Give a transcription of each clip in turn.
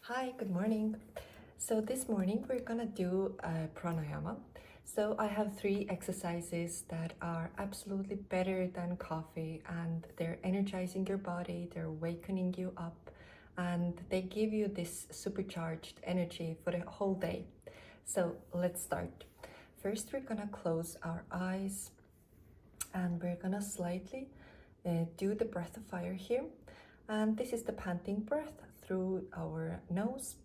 Hi, good morning. So this morning we're gonna do a pranayama. So I have 3 exercises that are absolutely better than coffee, and they're energizing your body, they're awakening you up, and they give you this supercharged energy for the whole day. So let's start. First, we're gonna close our eyes and we're gonna slightly do the breath of fire here. And this is the panting breath through our nose.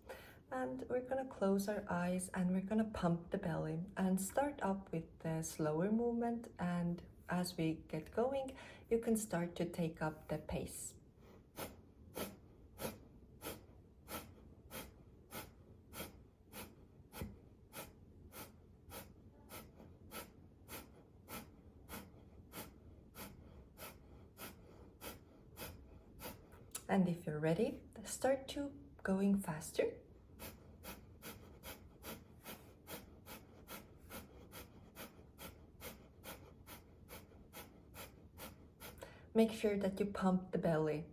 And we're gonna close our eyes and we're gonna pump the belly and start up with the slower movement. And as we get going, you can start to take up the pace. And if you're ready, start to going faster. Make sure that you pump the belly.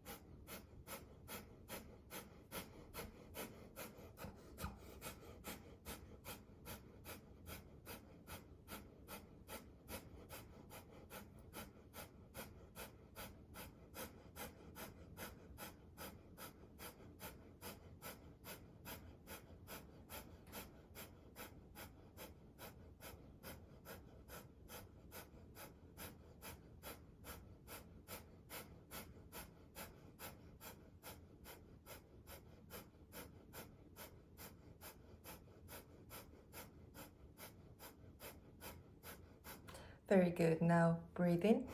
Very good. Now breathe in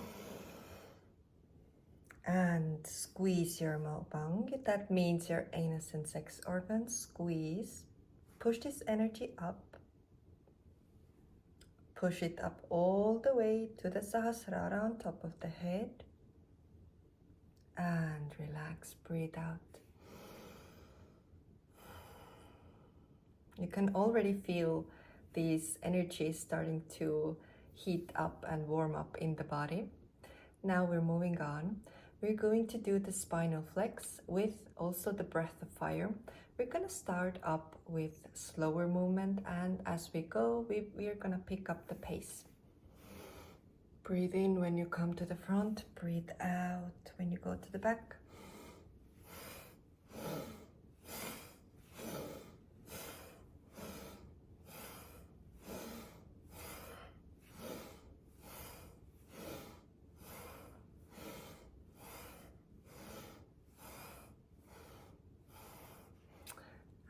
and squeeze your mukbang. That means your anus and sex organs. Squeeze. Push this energy up. Push it up all the way to the Sahasrara on top of the head. And relax. Breathe out. You can already feel these energies starting to heat up and warm up in the body. Now we're moving on. We're going to do the spinal flex with also the breath of fire. We're going to start up with slower movement, and as we go, we're going to pick up the pace. Breathe in when you come to the front, breathe out when you go to the back.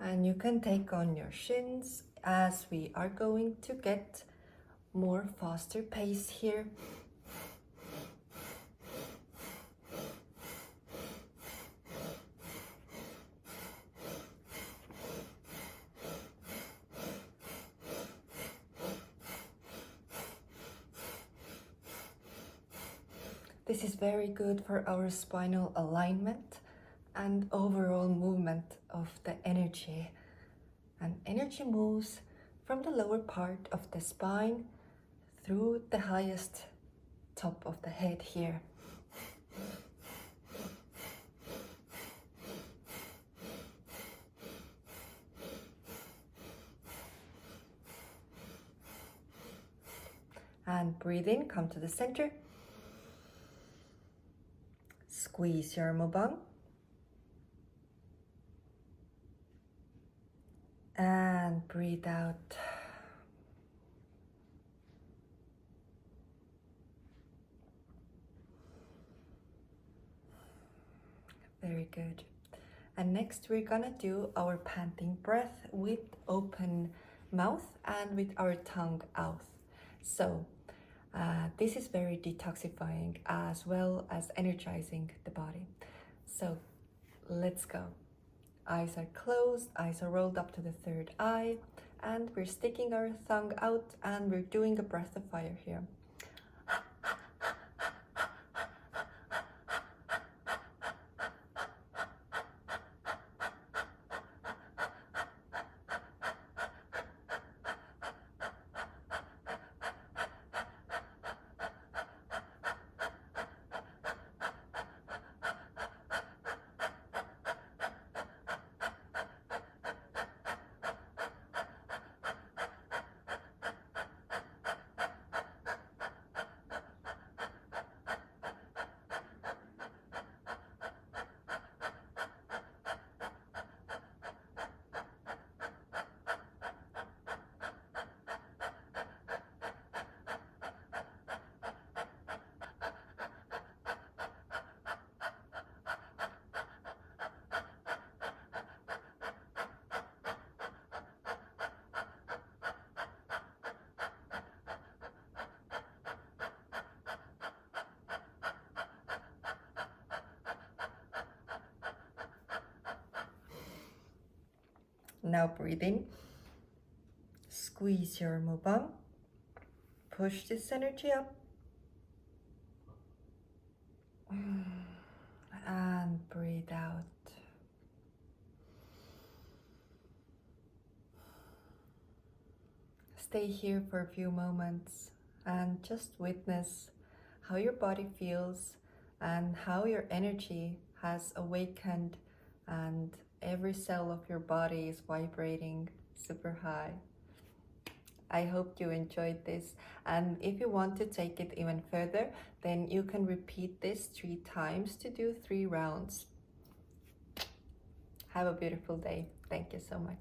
And you can take on your shins as we are going to get more faster pace here. This is very good for our spinal alignment and overall movement of the energy. And energy moves from the lower part of the spine through the highest top of the head here. And breathe in, come to the center. Squeeze your mukbang. And breathe out. Very good. And next we're gonna do our panting breath with open mouth and with our tongue out. So this is very detoxifying as well as energizing the body. So let's go. Eyes are closed, eyes are rolled up to the third eye, and we're sticking our tongue out and we're doing a breath of fire here. Now breathe in. Squeeze your mubang. Push this energy up. And breathe out. Stay here for a few moments and just witness how your body feels and how your energy has awakened, and every cell of your body is vibrating super high. I hope you enjoyed this, and if you want to take it even further, then you can repeat this 3 times to do 3 rounds. Have a beautiful day. Thank you so much.